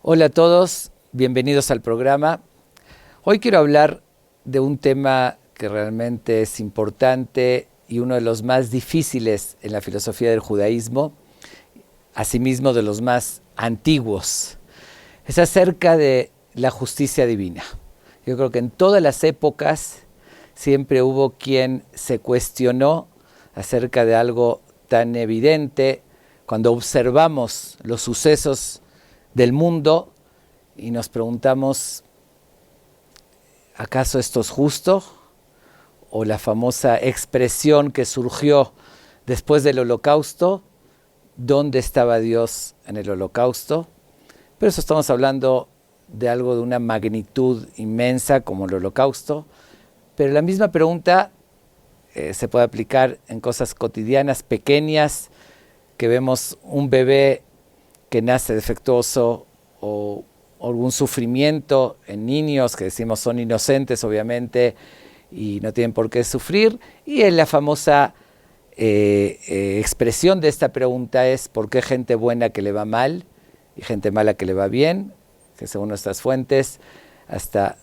Hola a todos, bienvenidos al programa. Hoy quiero hablar de un tema que realmente es importante y uno de los más difíciles en la filosofía del judaísmo, asimismo de los más antiguos. Es acerca de la justicia divina. Yo creo que en todas las épocas siempre hubo quien se cuestionó acerca de algo tan evidente cuando observamos los sucesos del mundo y nos preguntamos, ¿acaso esto es justo? O la famosa expresión que surgió después del Holocausto, ¿dónde estaba Dios en el Holocausto? Pero eso estamos hablando de algo de una magnitud inmensa como el Holocausto, pero la misma pregunta se puede aplicar en cosas cotidianas, pequeñas, que vemos un bebé que nace defectuoso o algún sufrimiento en niños que decimos son inocentes obviamente y no tienen por qué sufrir, y en la famosa expresión de esta pregunta es ¿por qué gente buena que le va mal y gente mala que le va bien? Que según nuestras fuentes hasta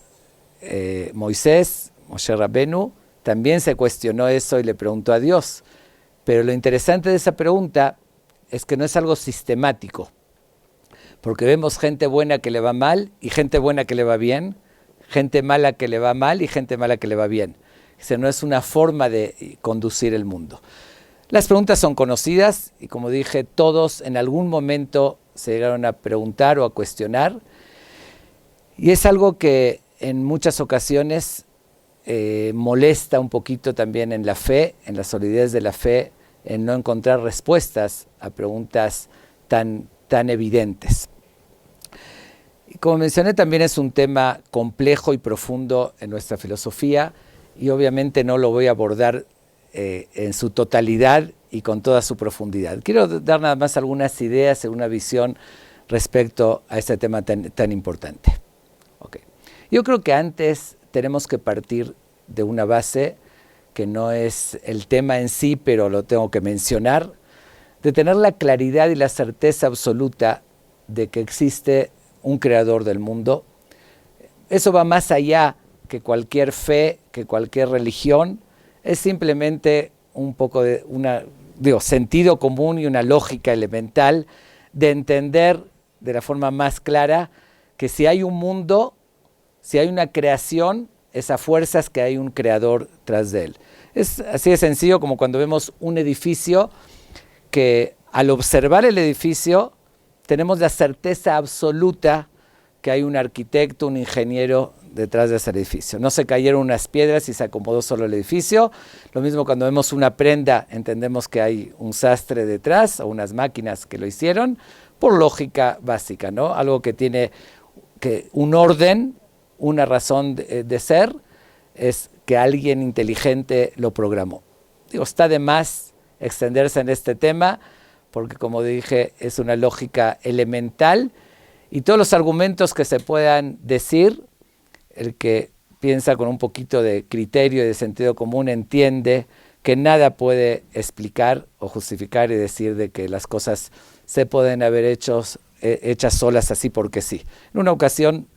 Moshe Rabbenu también se cuestionó eso y le preguntó a Dios. Pero lo interesante de esa pregunta es que no es algo sistemático, porque vemos gente buena que le va mal y gente buena que le va bien, gente mala que le va mal y gente mala que le va bien. O sea, no es una forma de conducir el mundo. Las preguntas son conocidas y, como dije, todos en algún momento se llegaron a preguntar o a cuestionar, y es algo que en muchas ocasiones molesta un poquito también en la fe, en la solidez de la fe, en no encontrar respuestas a preguntas tan evidentes. Y como mencioné, también es un tema complejo y profundo en nuestra filosofía, y obviamente no lo voy a abordar en su totalidad y con toda su profundidad. Quiero dar nada más algunas ideas, una visión respecto a este tema tan importante. Okay. Yo creo que antes tenemos que partir de una base que no es el tema en sí, pero lo tengo que mencionar, de tener la claridad y la certeza absoluta de que existe un creador del mundo. Eso va más allá que cualquier fe, que cualquier religión. Es simplemente un poco de sentido común y una lógica elemental de entender de la forma más clara que si hay un mundo, si hay una creación, esa fuerza es que hay un creador tras de él. Es así de sencillo como cuando vemos un edificio que al observar el edificio tenemos la certeza absoluta que hay un arquitecto, un ingeniero detrás de ese edificio. No se cayeron unas piedras y se acomodó solo el edificio. Lo mismo cuando vemos una prenda, entendemos que hay un sastre detrás o unas máquinas que lo hicieron, por lógica básica, ¿no? Algo que tiene un orden, una razón de ser, es que alguien inteligente lo programó. Está de más extenderse en este tema, porque como dije, es una lógica elemental, y todos los argumentos que se puedan decir, el que piensa con un poquito de criterio y de sentido común entiende que nada puede explicar o justificar y decir de que las cosas se pueden haber hechas solas así porque sí. En una ocasión,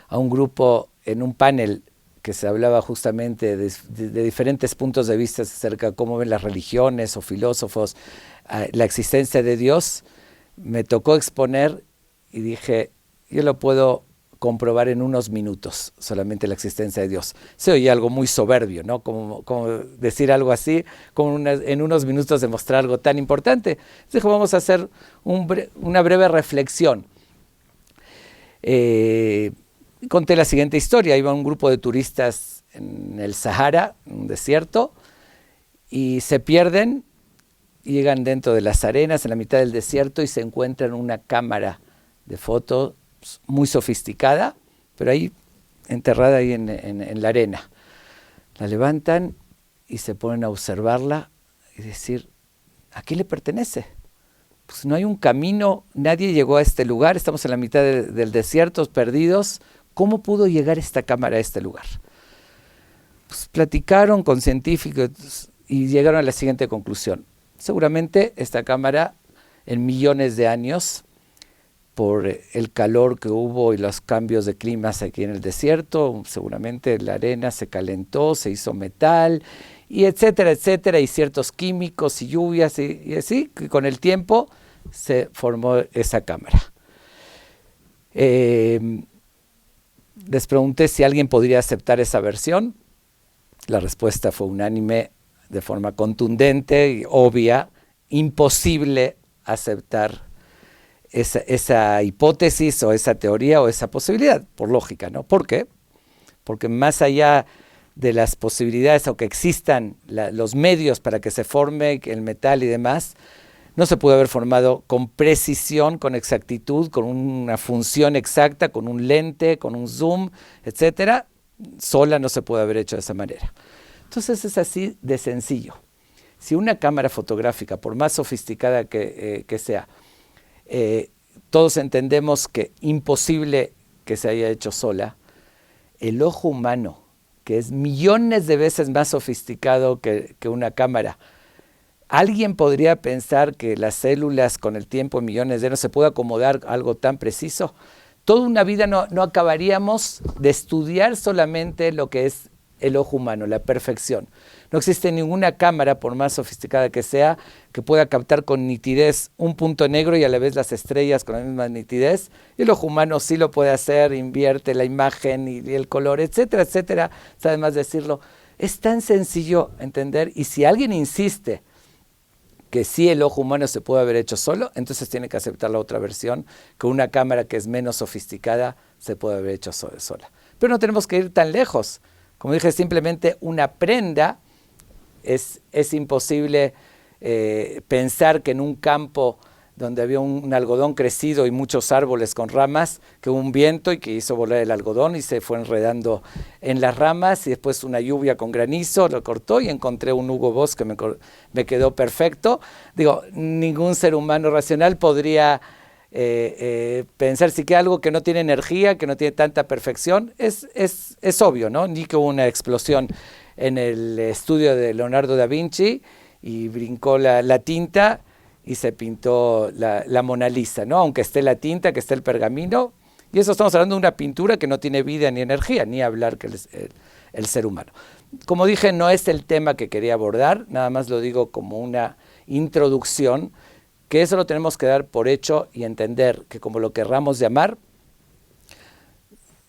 a un grupo en un panel que se hablaba justamente de diferentes puntos de vista acerca de cómo ven las religiones o filósofos la existencia de Dios, me tocó exponer y dije, yo lo puedo comprobar en unos minutos, solamente la existencia de Dios. Se oye algo muy soberbio, ¿no? Como decir algo así, como en unos minutos demostrar algo tan importante. Entonces vamos a hacer una breve reflexión. Conté la siguiente historia. Iba un grupo de turistas en el Sahara, en un desierto, y se pierden, y llegan dentro de las arenas, en la mitad del desierto, y se encuentran una cámara de fotos muy sofisticada, pero ahí enterrada ahí en la arena. La levantan y se ponen a observarla y decir, ¿a quién le pertenece? Pues no hay un camino, nadie llegó a este lugar, estamos en la mitad del desierto, perdidos. ¿Cómo pudo llegar esta cámara a este lugar? Pues platicaron con científicos y llegaron a la siguiente conclusión. Seguramente esta cámara en millones de años por el calor que hubo y los cambios de climas aquí en el desierto. Seguramente la arena se calentó, se hizo metal, y etcétera, etcétera, y ciertos químicos y lluvias, y así, que con el tiempo se formó esa cámara. Les pregunté si alguien podría aceptar esa versión. La respuesta fue unánime, de forma contundente y obvia: imposible aceptar esa hipótesis o esa teoría o esa posibilidad, por lógica, ¿no? ¿Por qué? Porque más allá de las posibilidades o que existan los medios para que se forme el metal y demás, no se pudo haber formado con precisión, con exactitud, con una función exacta, con un lente, con un zoom, etcétera. Sola no se puede haber hecho de esa manera. Entonces es así de sencillo. Si una cámara fotográfica, por más sofisticada que sea, todos entendemos que imposible que se haya hecho sola, el ojo humano, que es millones de veces más sofisticado que una cámara, ¿alguien podría pensar que las células con el tiempo, millones de años, se puede acomodar algo tan preciso? Toda una vida no acabaríamos de estudiar solamente lo que es el ojo humano, la perfección. No existe ninguna cámara, por más sofisticada que sea, que pueda captar con nitidez un punto negro y a la vez las estrellas con la misma nitidez. Y el ojo humano sí lo puede hacer, invierte la imagen y el color, etcétera, etcétera. Además de decirlo, es tan sencillo entender, y si alguien insiste que sí el ojo humano se puede haber hecho solo, entonces tiene que aceptar la otra versión, que una cámara que es menos sofisticada se puede haber hecho sola. Pero no tenemos que ir tan lejos. Como dije, simplemente una prenda, es imposible pensar que en un campo donde había un algodón crecido y muchos árboles con ramas, que hubo un viento y que hizo volar el algodón y se fue enredando en las ramas, y después una lluvia con granizo lo cortó y encontré un Hugo Boss que me quedó perfecto. Digo, ningún ser humano racional podría pensar si que algo que no tiene energía, que no tiene tanta perfección, es obvio, ¿no? Ni que hubo una explosión en el estudio de Leonardo da Vinci y brincó la tinta y se pintó la Mona Lisa, ¿no? Aunque esté la tinta, que esté el pergamino, y eso estamos hablando de una pintura que no tiene vida ni energía, ni hablar que el ser humano. Como dije, no es el tema que quería abordar, nada más lo digo como una introducción, que eso lo tenemos que dar por hecho y entender que, como lo querramos llamar,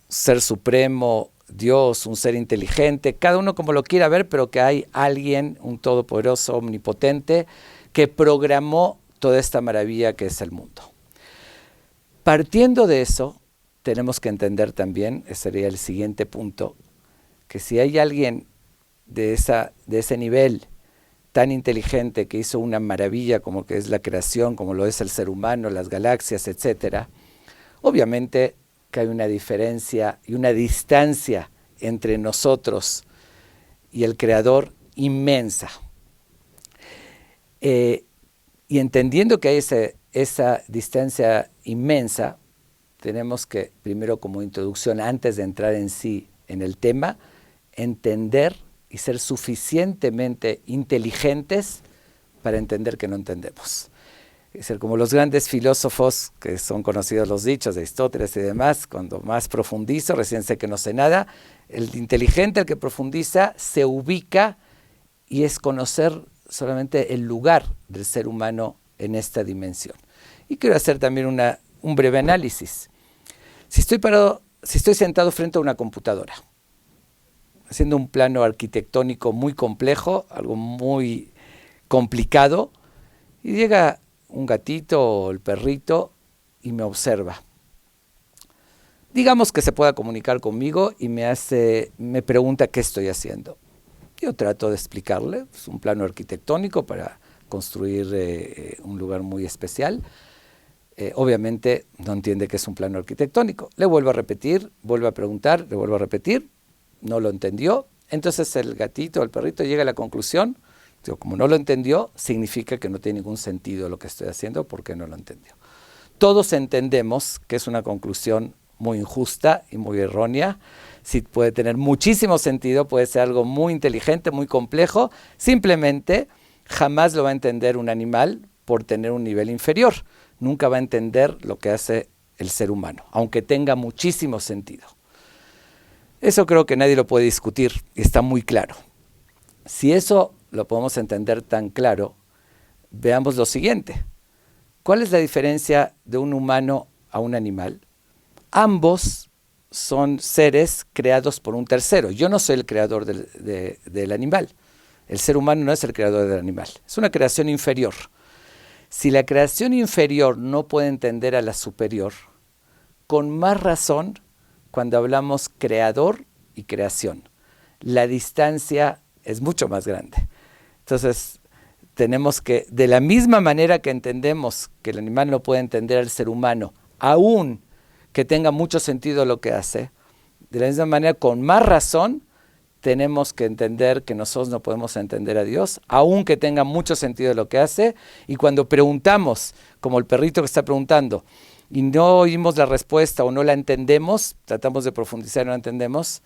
ser supremo, Dios, un ser inteligente, cada uno como lo quiera ver, pero que hay alguien, un todopoderoso, omnipotente, que programó toda esta maravilla que es el mundo. Partiendo de eso, tenemos que entender también, ese sería el siguiente punto, que si hay alguien de ese nivel tan inteligente que hizo una maravilla como que es la creación, como lo es el ser humano, las galaxias, etcétera, obviamente que hay una diferencia y una distancia entre nosotros y el Creador inmensa. Y entendiendo que hay esa distancia inmensa, tenemos que, primero como introducción, antes de entrar en sí en el tema, entender y ser suficientemente inteligentes para entender que no entendemos. Es decir, como los grandes filósofos, que son conocidos los dichos de Aristóteles y demás, cuando más profundizo, recién sé que no sé nada, el inteligente, el que profundiza, se ubica y es conocer solamente el lugar del ser humano en esta dimensión. Y quiero hacer también un breve análisis. Si estoy sentado frente a una computadora, haciendo un plano arquitectónico muy complejo, algo muy complicado, y llega un gatito o el perrito y me observa. Digamos que se pueda comunicar conmigo y me pregunta qué estoy haciendo. Yo trato de explicarle, es un plano arquitectónico para construir un lugar muy especial. Obviamente no entiende que es un plano arquitectónico. Le vuelvo a repetir, vuelvo a preguntar, le vuelvo a repetir, no lo entendió. Entonces el gatito, el perrito llega a la conclusión, digo, como no lo entendió, significa que no tiene ningún sentido lo que estoy haciendo porque no lo entendió. Todos entendemos que es una conclusión muy injusta y muy errónea. Sí puede tener muchísimo sentido, puede ser algo muy inteligente, muy complejo, simplemente jamás lo va a entender un animal por tener un nivel inferior. Nunca va a entender lo que hace el ser humano, aunque tenga muchísimo sentido. Eso creo que nadie lo puede discutir y está muy claro. Si eso lo podemos entender tan claro, veamos lo siguiente. ¿Cuál es la diferencia de un humano a un animal? Ambos son seres creados por un tercero. Yo no soy el creador del animal. El ser humano no es el creador del animal. Es una creación inferior. Si la creación inferior no puede entender a la superior, con más razón cuando hablamos creador y creación. La distancia es mucho más grande. Entonces, tenemos que, de la misma manera que entendemos que el animal no puede entender al ser humano, aún que tenga mucho sentido lo que hace, de la misma manera, con más razón, tenemos que entender que nosotros no podemos entender a Dios, aun que tenga mucho sentido lo que hace, y cuando preguntamos, como el perrito que está preguntando, y no oímos la respuesta o no la entendemos, tratamos de profundizar y no la entendemos,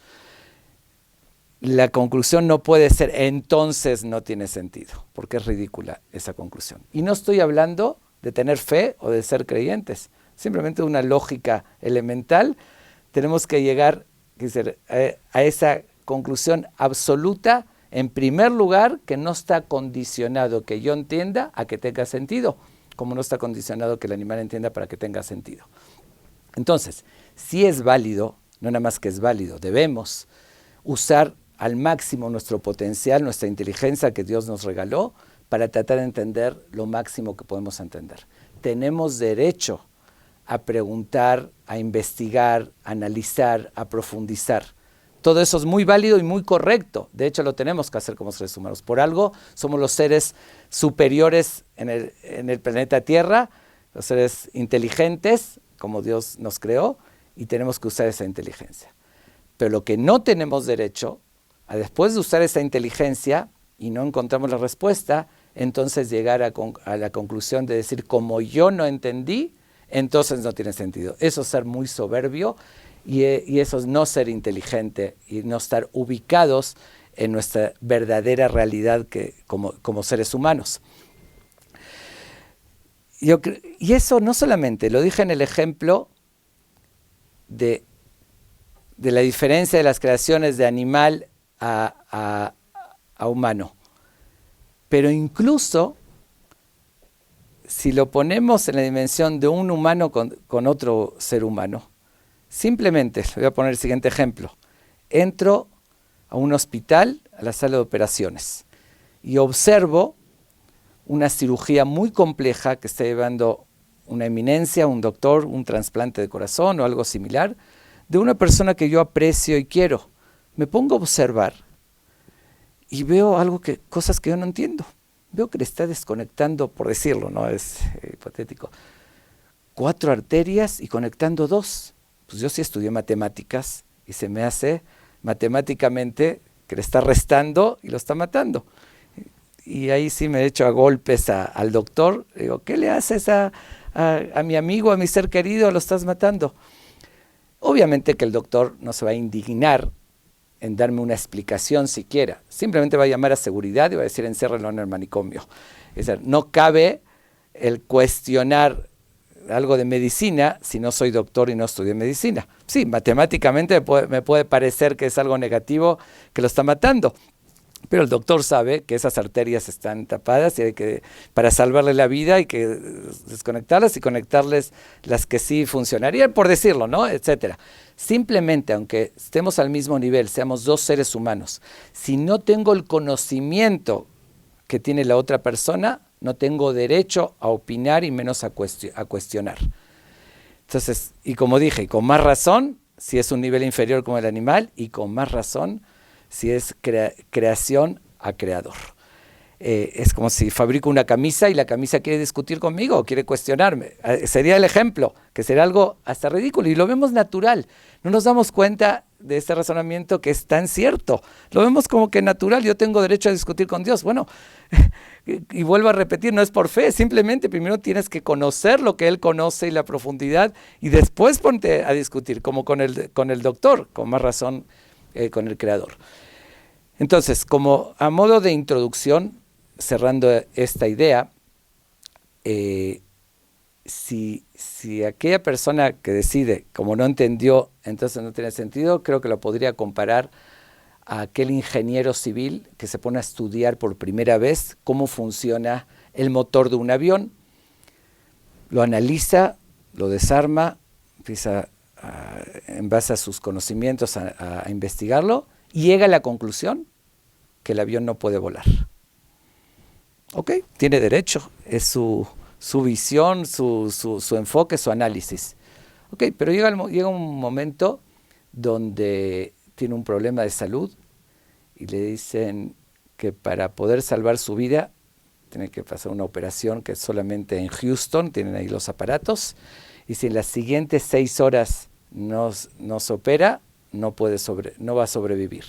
la conclusión no puede ser, entonces no tiene sentido, porque es ridícula esa conclusión. Y no estoy hablando de tener fe o de ser creyentes, simplemente una lógica elemental. Tenemos que llegar a esa conclusión absoluta, en primer lugar, que no está condicionado que yo entienda a que tenga sentido, como no está condicionado que el animal entienda para que tenga sentido. Entonces, si es válido, no nada más que es válido, debemos usar al máximo nuestro potencial, nuestra inteligencia que Dios nos regaló, para tratar de entender lo máximo que podemos entender. Tenemos derecho a preguntar, a investigar, a analizar, a profundizar. Todo eso es muy válido y muy correcto. De hecho, lo tenemos que hacer como seres humanos. Por algo, somos los seres superiores en el planeta Tierra, los seres inteligentes, como Dios nos creó, y tenemos que usar esa inteligencia. Pero lo que no tenemos derecho, a después de usar esa inteligencia y no encontramos la respuesta, entonces llegar a la conclusión de decir, como yo no entendí, entonces no tiene sentido. Eso es ser muy soberbio y eso es no ser inteligente y no estar ubicados en nuestra verdadera realidad como seres humanos. Y eso no solamente, lo dije en el ejemplo de la diferencia de las creaciones de animal a humano, pero incluso si lo ponemos en la dimensión de un humano con otro ser humano, simplemente, voy a poner el siguiente ejemplo, entro a un hospital, a la sala de operaciones, y observo una cirugía muy compleja que está llevando una eminencia, un doctor, un trasplante de corazón o algo similar, de una persona que yo aprecio y quiero. Me pongo a observar y veo cosas que yo no entiendo. Veo que le está desconectando, por decirlo, no es hipotético, 4 arterias y conectando 2. Pues yo sí estudié matemáticas y se me hace matemáticamente que le está restando y lo está matando. Y ahí sí me he hecho a golpes al doctor. Digo, ¿qué le haces a mi amigo, a mi ser querido? Lo estás matando. Obviamente que el doctor no se va a indignar en darme una explicación siquiera. Simplemente va a llamar a seguridad y va a decir, enciérrenlo en el manicomio. Es decir, no cabe el cuestionar algo de medicina si no soy doctor y no estudié medicina. Sí, matemáticamente me puede parecer que es algo negativo que lo está matando, pero el doctor sabe que esas arterias están tapadas y hay que, para salvarle la vida, hay que desconectarlas y conectarles las que sí funcionarían, por decirlo, ¿no? Etcétera. Simplemente, aunque estemos al mismo nivel, seamos 2 seres humanos, si no tengo el conocimiento que tiene la otra persona, no tengo derecho a opinar y menos a cuestionar. Entonces, y como dije, y con más razón, si es un nivel inferior como el animal, y con más razón, si es creación a creador. Es como si fabrico una camisa y la camisa quiere discutir conmigo o quiere cuestionarme. Sería el ejemplo, que será algo hasta ridículo. Y lo vemos natural. No nos damos cuenta de este razonamiento que es tan cierto. Lo vemos como que natural. Yo tengo derecho a discutir con Dios. Bueno, y vuelvo a repetir, no es por fe. Simplemente primero tienes que conocer lo que Él conoce y la profundidad. Y después ponte a discutir, como con el doctor, con más razón con el creador. Entonces, como a modo de introducción, cerrando esta idea, si si aquella persona que decide, como no entendió, entonces no tiene sentido, creo que lo podría comparar a aquel ingeniero civil que se pone a estudiar por primera vez cómo funciona el motor de un avión, lo analiza, lo desarma, empieza en base a sus conocimientos a investigarlo y llega a la conclusión que el avión no puede volar. Ok, tiene derecho, es su visión, su enfoque, su análisis. Ok, pero llega un momento donde tiene un problema de salud y le dicen que para poder salvar su vida tiene que pasar una operación que es solamente en Houston, tienen ahí los aparatos, y si en las siguientes 6 horas no se opera, no va a sobrevivir.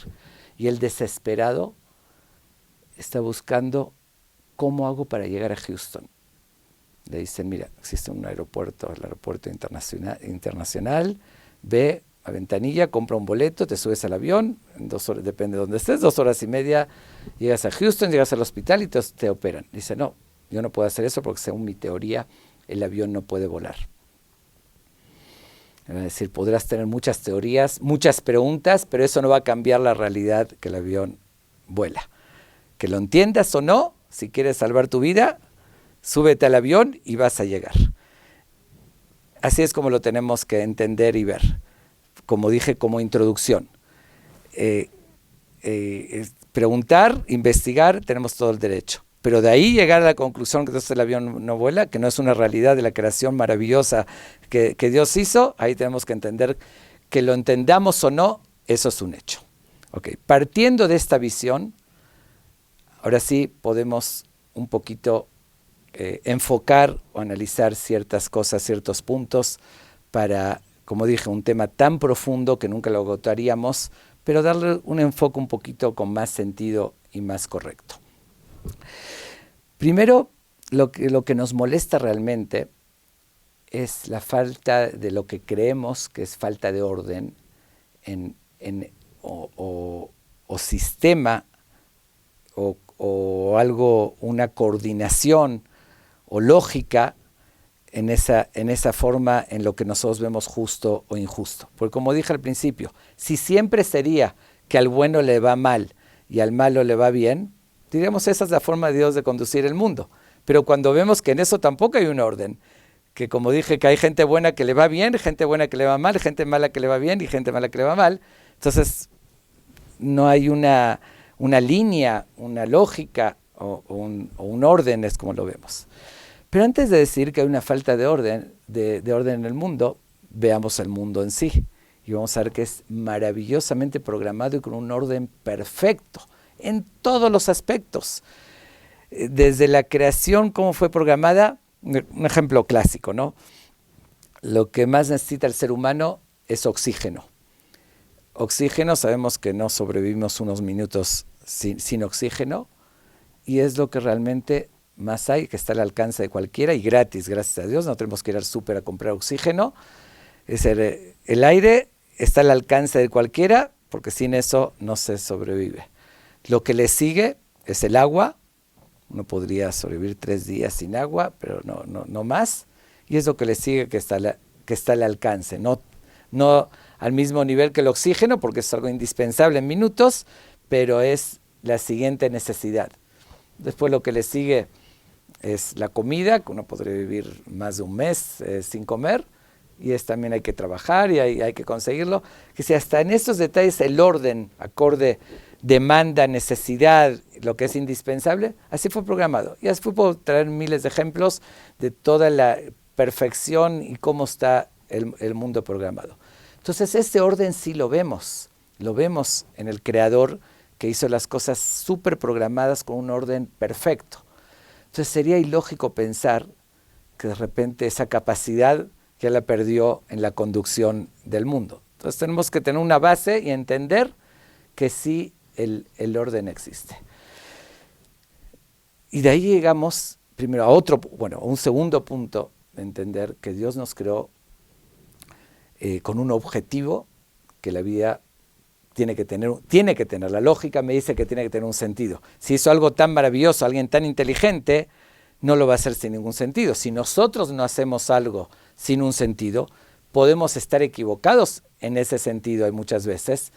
Y el desesperado está buscando cómo hago para llegar a Houston. Le dicen, mira, existe un aeropuerto, el aeropuerto internacional, ve a ventanilla, compra un boleto, te subes al avión, en 2 horas, depende de dónde estés, 2 horas y media, llegas a Houston, llegas al hospital y te operan. Dice, no, yo no puedo hacer eso porque según mi teoría, el avión no puede volar. Es decir, podrás tener muchas teorías, muchas preguntas, pero eso no va a cambiar la realidad que el avión vuela. Que lo entiendas o no, si quieres salvar tu vida, súbete al avión y vas a llegar. Así es como lo tenemos que entender y ver. Como dije, como introducción. Preguntar, investigar, tenemos todo el derecho. Pero de ahí llegar a la conclusión que entonces el avión no vuela, que no es una realidad de la creación maravillosa que Dios hizo, ahí tenemos que entender que lo entendamos o no, eso es un hecho. Okay. Partiendo de esta visión, ahora sí podemos un poquito enfocar o analizar ciertas cosas, ciertos puntos para, como dije, un tema tan profundo que nunca lo agotaríamos, pero darle un enfoque un poquito con más sentido y más correcto. Primero, lo que nos molesta realmente es la falta de lo que creemos que es falta de orden o sistema o algo, una coordinación o lógica en esa forma en lo que nosotros vemos justo o injusto. Porque como dije al principio, si siempre sería que al bueno le va mal y al malo le va bien, diríamos esa es la forma de Dios de conducir el mundo. Pero cuando vemos que en eso tampoco hay un orden, que como dije que hay gente buena que le va bien, gente buena que le va mal, gente mala que le va bien y gente mala que le va mal, entonces no hay una línea, una lógica o un orden, es como lo vemos. Pero antes de decir que hay una falta de orden en el mundo, veamos el mundo en sí. Y vamos a ver que es maravillosamente programado y con un orden perfecto en todos los aspectos. Desde la creación, cómo fue programada, un ejemplo clásico, ¿no? Lo que más necesita el ser humano es oxígeno. Oxígeno, sabemos que no sobrevivimos unos minutos sin oxígeno, y es lo que realmente más hay, que está al alcance de cualquiera y gratis, gracias a Dios. No tenemos que ir al súper a comprar oxígeno. El aire está al alcance de cualquiera, porque sin eso no se sobrevive. Lo que le sigue es el agua. Uno podría sobrevivir 3 días sin agua, pero no más. Y es lo que le sigue que está al alcance. No al mismo nivel que el oxígeno, porque es algo indispensable en minutos, pero es la siguiente necesidad. Después lo que le sigue es la comida, que uno podría vivir más de un mes sin comer, y también hay que trabajar y hay que conseguirlo. Que si hasta en estos detalles el orden, acorde, demanda, necesidad, lo que es indispensable, así fue programado. Y así puedo traer miles de ejemplos de toda la perfección y cómo está el mundo programado. Entonces este orden sí lo vemos en el Creador, que hizo las cosas súper programadas con un orden perfecto. Entonces sería ilógico pensar que de repente esa capacidad ya la perdió en la conducción del mundo. Entonces tenemos que tener una base y entender que sí el orden existe. Y de ahí llegamos primero a un segundo punto de entender que Dios nos creó con un objetivo que la vida tiene que tener. La lógica me dice que tiene que tener un sentido. Si hizo algo tan maravilloso, alguien tan inteligente, no lo va a hacer sin ningún sentido. Si nosotros no hacemos algo sin un sentido, podemos estar equivocados en ese sentido hay muchas veces.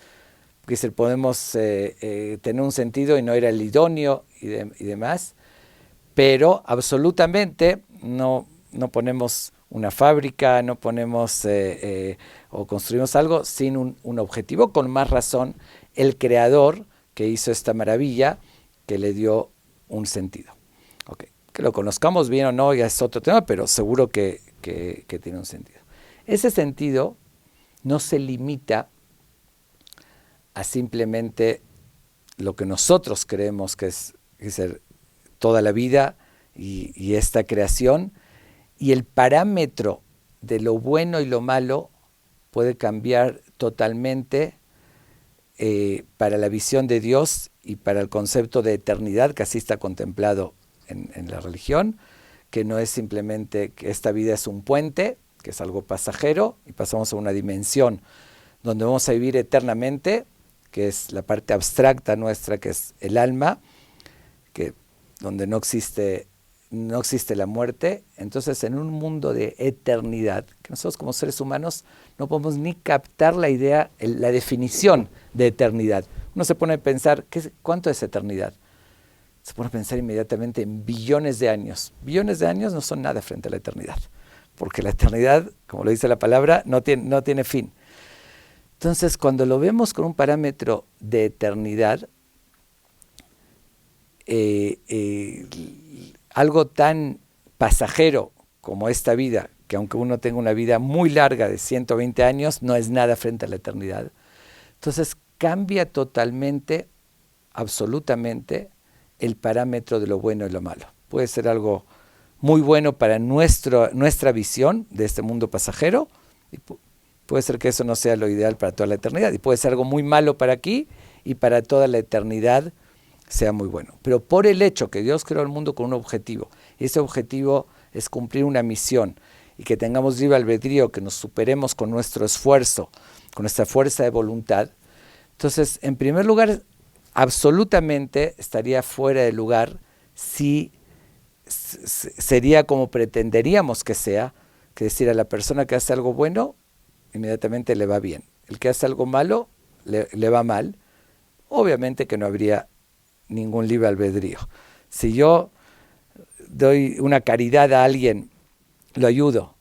Podemos tener un sentido y no era el idóneo y demás, pero absolutamente no ponemos una fábrica, no ponemos o construimos algo sin un objetivo. Con más razón, el creador que hizo esta maravilla, que le dio un sentido. Okay. Que lo conozcamos bien o no ya es otro tema, pero seguro que tiene un sentido. Ese sentido no se limita a simplemente lo que nosotros creemos que es toda la vida y esta creación, y el parámetro de lo bueno y lo malo puede cambiar totalmente para la visión de Dios y para el concepto de eternidad, que así está contemplado en la religión, que no es simplemente que esta vida es un puente, que es algo pasajero, y pasamos a una dimensión donde vamos a vivir eternamente, que es la parte abstracta nuestra, que es el alma, donde no existe la muerte. Entonces, en un mundo de eternidad, que nosotros como seres humanos no podemos ni captar la idea, la definición de eternidad. Uno se pone a pensar, ¿cuánto es eternidad? Se pone a pensar inmediatamente en billones de años. Billones de años no son nada frente a la eternidad, porque la eternidad, como lo dice la palabra, no tiene fin. Entonces, cuando lo vemos con un parámetro de eternidad, algo tan pasajero como esta vida, que aunque uno tenga una vida muy larga de 120 años, no es nada frente a la eternidad. Entonces, cambia totalmente, absolutamente, el parámetro de lo bueno y lo malo. Puede ser algo muy bueno para nuestra visión de este mundo pasajero, y puede ser que eso no sea lo ideal para toda la eternidad, y puede ser algo muy malo para aquí, y para toda la eternidad sea muy bueno. Pero por el hecho que Dios creó el mundo con un objetivo, y ese objetivo es cumplir una misión, y que tengamos libre albedrío, que nos superemos con nuestro esfuerzo, con nuestra fuerza de voluntad, entonces, en primer lugar, absolutamente estaría fuera de lugar si sería como pretenderíamos que sea, que decir, a la persona que hace algo bueno, inmediatamente le va bien. El que hace algo malo, le va mal. Obviamente que no habría ningún libre albedrío. Si yo doy una caridad a alguien, lo ayudo,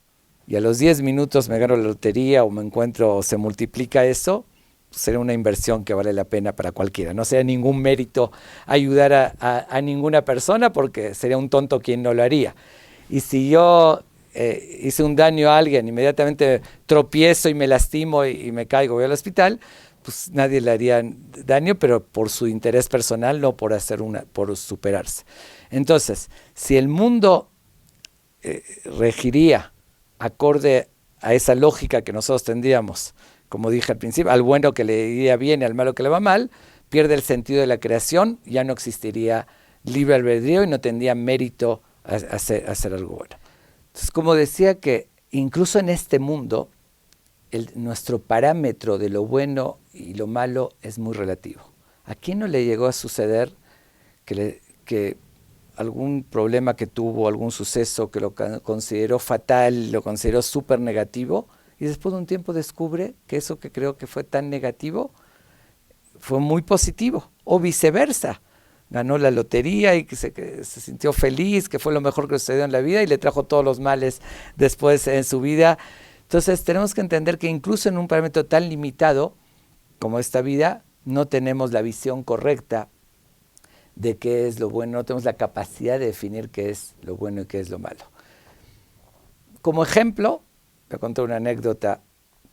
y a los 10 minutos me gano la lotería o me encuentro o se multiplica eso, sería una inversión que vale la pena para cualquiera. No sería ningún mérito ayudar a ninguna persona, porque sería un tonto quien no lo haría. Y si yo hice un daño a alguien, inmediatamente tropiezo y me lastimo y me caigo, voy al hospital, pues nadie le haría daño, pero por su interés personal, no por por superarse. Entonces, si el mundo regiría acorde a esa lógica que nosotros tendríamos, como dije al principio, al bueno que le iría bien y al malo que le va mal, pierde el sentido de la creación, ya no existiría libre albedrío y no tendría mérito hacer algo bueno. Entonces, como decía, que incluso en este mundo, nuestro parámetro de lo bueno y lo malo es muy relativo. ¿A quién no le llegó a suceder que algún problema que tuvo, algún suceso que lo consideró fatal, lo consideró súper negativo, y después de un tiempo descubre que eso que creo que fue tan negativo fue muy positivo, o viceversa? Ganó la lotería y que se sintió feliz, que fue lo mejor que sucedió en la vida, y le trajo todos los males después en su vida. Entonces tenemos que entender que incluso en un parámetro tan limitado como esta vida, no tenemos la visión correcta de qué es lo bueno, no tenemos la capacidad de definir qué es lo bueno y qué es lo malo. Como ejemplo, voy a contar una anécdota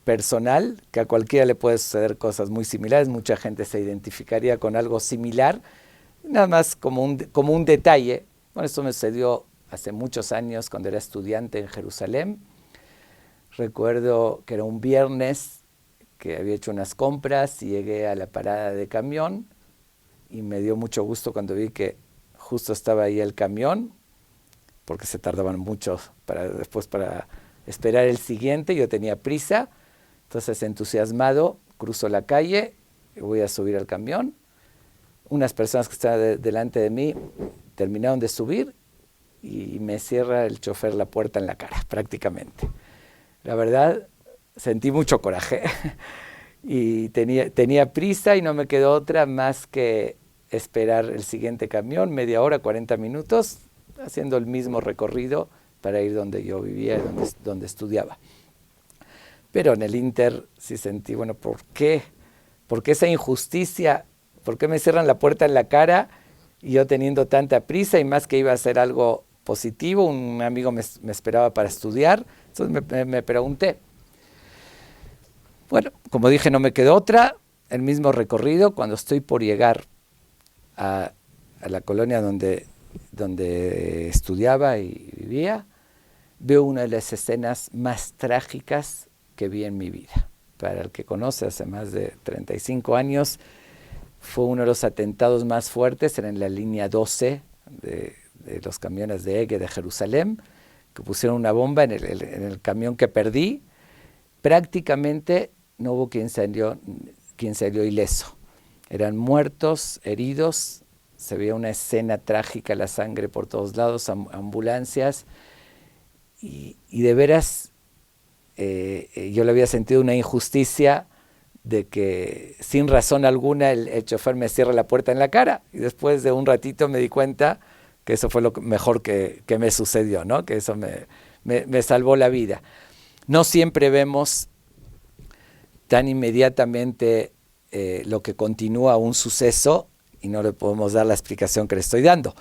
personal, que a cualquiera le puede suceder cosas muy similares, mucha gente se identificaría con algo similar, nada más como un detalle. Bueno, esto me sucedió hace muchos años cuando era estudiante en Jerusalén. Recuerdo que era un viernes, que había hecho unas compras y llegué a la parada de camión, y me dio mucho gusto cuando vi que justo estaba ahí el camión, porque se tardaban mucho después para esperar el siguiente. Yo tenía prisa, entonces entusiasmado cruzo la calle y voy a subir al camión. Unas personas que estaban delante de mí terminaron de subir y me cierra el chofer la puerta en la cara, prácticamente. La verdad, sentí mucho coraje y tenía prisa y no me quedó otra más que esperar el siguiente camión, media hora, 40 minutos, haciendo el mismo recorrido para ir donde yo vivía, donde estudiaba. Pero en el Inter sí sentí, bueno, ¿por qué? ¿Por qué esa injusticia? ¿Por qué me cierran la puerta en la cara y yo teniendo tanta prisa y más que iba a hacer algo positivo? Un amigo me esperaba para estudiar, entonces me pregunté. Bueno, como dije, no me quedó otra, el mismo recorrido. Cuando estoy por llegar a la colonia donde estudiaba y vivía, veo una de las escenas más trágicas que vi en mi vida. Para el que conoce, hace más de 35 años, fue uno de los atentados más fuertes en la línea 12 de los camiones de Ege de Jerusalén, que pusieron una bomba en el camión que perdí. Prácticamente no hubo quien salió ileso. Eran muertos, heridos, se veía una escena trágica, la sangre por todos lados, ambulancias, y de veras yo le había sentido una injusticia de que sin razón alguna el chofer me cierra la puerta en la cara, y después de un ratito me di cuenta que eso fue lo mejor que me sucedió, ¿no? Que eso me salvó la vida. No siempre vemos tan inmediatamente lo que continúa un suceso y no le podemos dar la explicación que le estoy dando.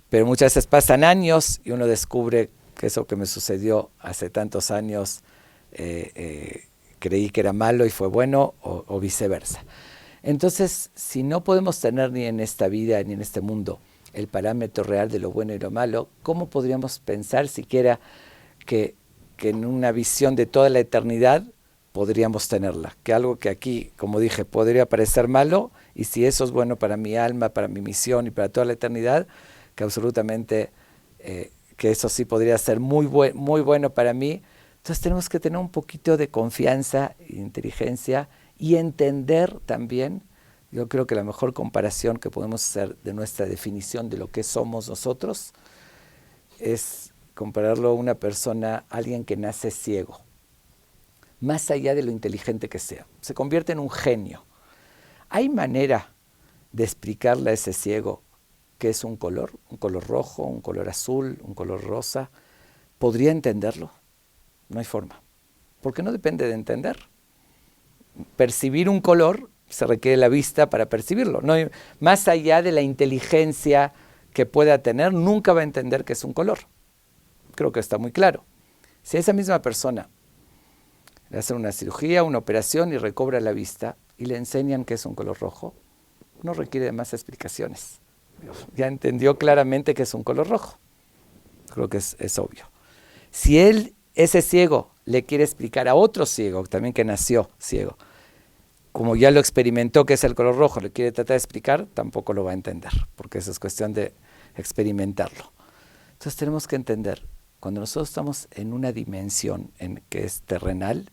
Pero muchas veces pasan años y uno descubre que eso que me sucedió hace tantos años creí que era malo y fue bueno, o viceversa. Entonces, si no podemos tener ni en esta vida ni en este mundo el parámetro real de lo bueno y lo malo, ¿cómo podríamos pensar siquiera que en una visión de toda la eternidad podríamos tenerla? Que algo que aquí, como dije, podría parecer malo, y si eso es bueno para mi alma, para mi misión y para toda la eternidad, que absolutamente que eso sí podría ser muy bueno para mí. Entonces tenemos que tener un poquito de confianza e inteligencia y entender también. Yo creo que la mejor comparación que podemos hacer de nuestra definición de lo que somos nosotros es compararlo a una persona, alguien que nace ciego. Más allá de lo inteligente que sea, se convierte en un genio. ¿Hay manera de explicarle a ese ciego qué es un color rojo, un color azul, un color rosa? ¿Podría entenderlo? No hay forma, porque no depende de entender. Percibir un color se requiere la vista para percibirlo. No hay, más allá de la inteligencia que pueda tener, nunca va a entender qué es un color. Creo que está muy claro. Si a esa misma persona le hacen una cirugía, una operación y recobra la vista y le enseñan qué es un color rojo, no requiere de más explicaciones. Ya entendió claramente que es un color rojo. Creo que es obvio. Si ese ciego le quiere explicar a otro ciego, también que nació ciego, como ya lo experimentó que es el color rojo, le quiere tratar de explicar, tampoco lo va a entender, porque eso es cuestión de experimentarlo. Entonces tenemos que entender, cuando nosotros estamos en una dimensión que es terrenal,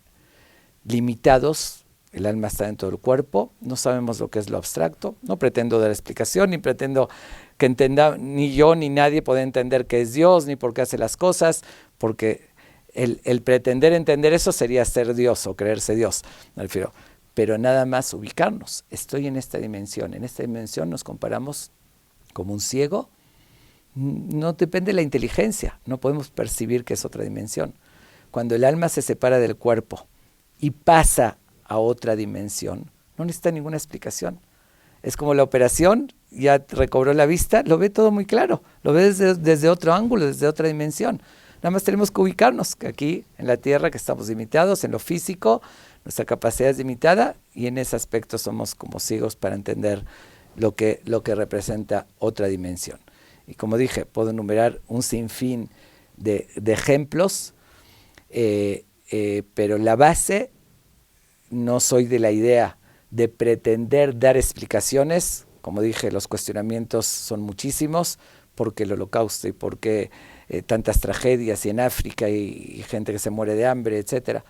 limitados, el alma está dentro del cuerpo, no sabemos lo que es lo abstracto, no pretendo dar explicación, ni pretendo que entenda, ni yo ni nadie puede entender qué es Dios, ni por qué hace las cosas, porque el pretender entender eso sería ser Dios o creerse Dios, me refiero. Pero nada más ubicarnos, estoy en esta dimensión nos comparamos como un ciego, no depende de la inteligencia, no podemos percibir que es otra dimensión. Cuando el alma se separa del cuerpo y pasa a otra dimensión, no necesita ninguna explicación. Es como la operación, ya recobró la vista, lo ve todo muy claro, lo ve desde otro ángulo, desde otra dimensión. Nada más tenemos que ubicarnos, que aquí en la Tierra que estamos limitados, en lo físico, nuestra capacidad es limitada y en ese aspecto somos como ciegos para entender lo que representa otra dimensión. Y como dije, puedo enumerar un sinfín de ejemplos, pero la base, no soy de la idea de pretender dar explicaciones. Como dije, los cuestionamientos son muchísimos, ¿por qué el holocausto y por qué tantas tragedias y en África y gente que se muere de hambre, etcétera?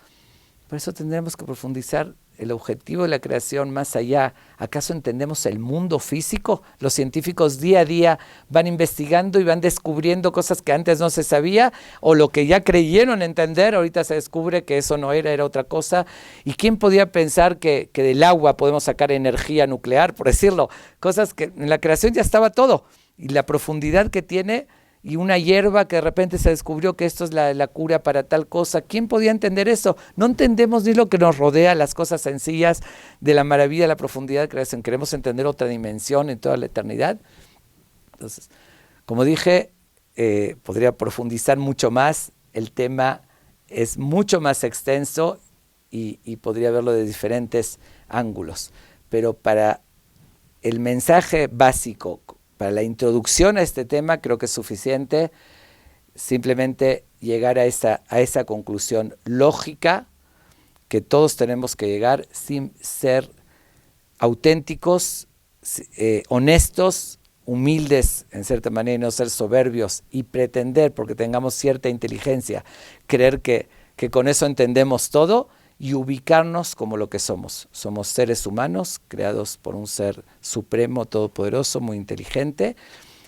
Por eso tendremos que profundizar el objetivo de la creación más allá. ¿Acaso entendemos el mundo físico? Los científicos día a día van investigando y van descubriendo cosas que antes no se sabía, o lo que ya creyeron entender, ahorita se descubre que eso no era otra cosa. ¿Y quién podía pensar que del agua podemos sacar energía nuclear, por decirlo? Cosas que en la creación ya estaba todo. Y la profundidad que tiene, y una hierba que de repente se descubrió que esto es la cura para tal cosa. ¿Quién podía entender eso? No entendemos ni lo que nos rodea, las cosas sencillas de la maravilla, de la profundidad de creación. Queremos entender otra dimensión en toda la eternidad. Entonces, como dije, podría profundizar mucho más. El tema es mucho más extenso y podría verlo de diferentes ángulos. Pero para el mensaje básico, para la introducción a este tema, creo que es suficiente simplemente llegar a esa conclusión lógica que todos tenemos que llegar sin ser auténticos, honestos, humildes en cierta manera, y no ser soberbios y pretender, porque tengamos cierta inteligencia, creer que con eso entendemos todo, y ubicarnos como lo que somos. Somos seres humanos creados por un ser supremo, todopoderoso, muy inteligente,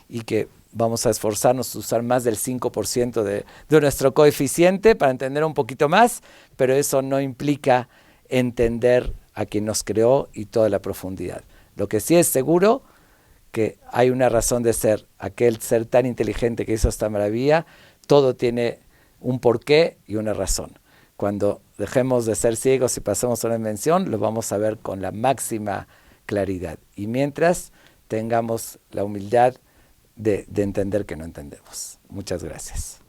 y que vamos a esforzarnos a usar más del 5% de nuestro coeficiente para entender un poquito más, pero eso no implica entender a quien nos creó y toda la profundidad. Lo que sí es seguro, que hay una razón de ser. Aquel ser tan inteligente que hizo esta maravilla, todo tiene un porqué y una razón. Cuando dejemos de ser ciegos y pasemos a una dimensión, lo vamos a ver con la máxima claridad. Y mientras tengamos la humildad de entender que no entendemos. Muchas gracias.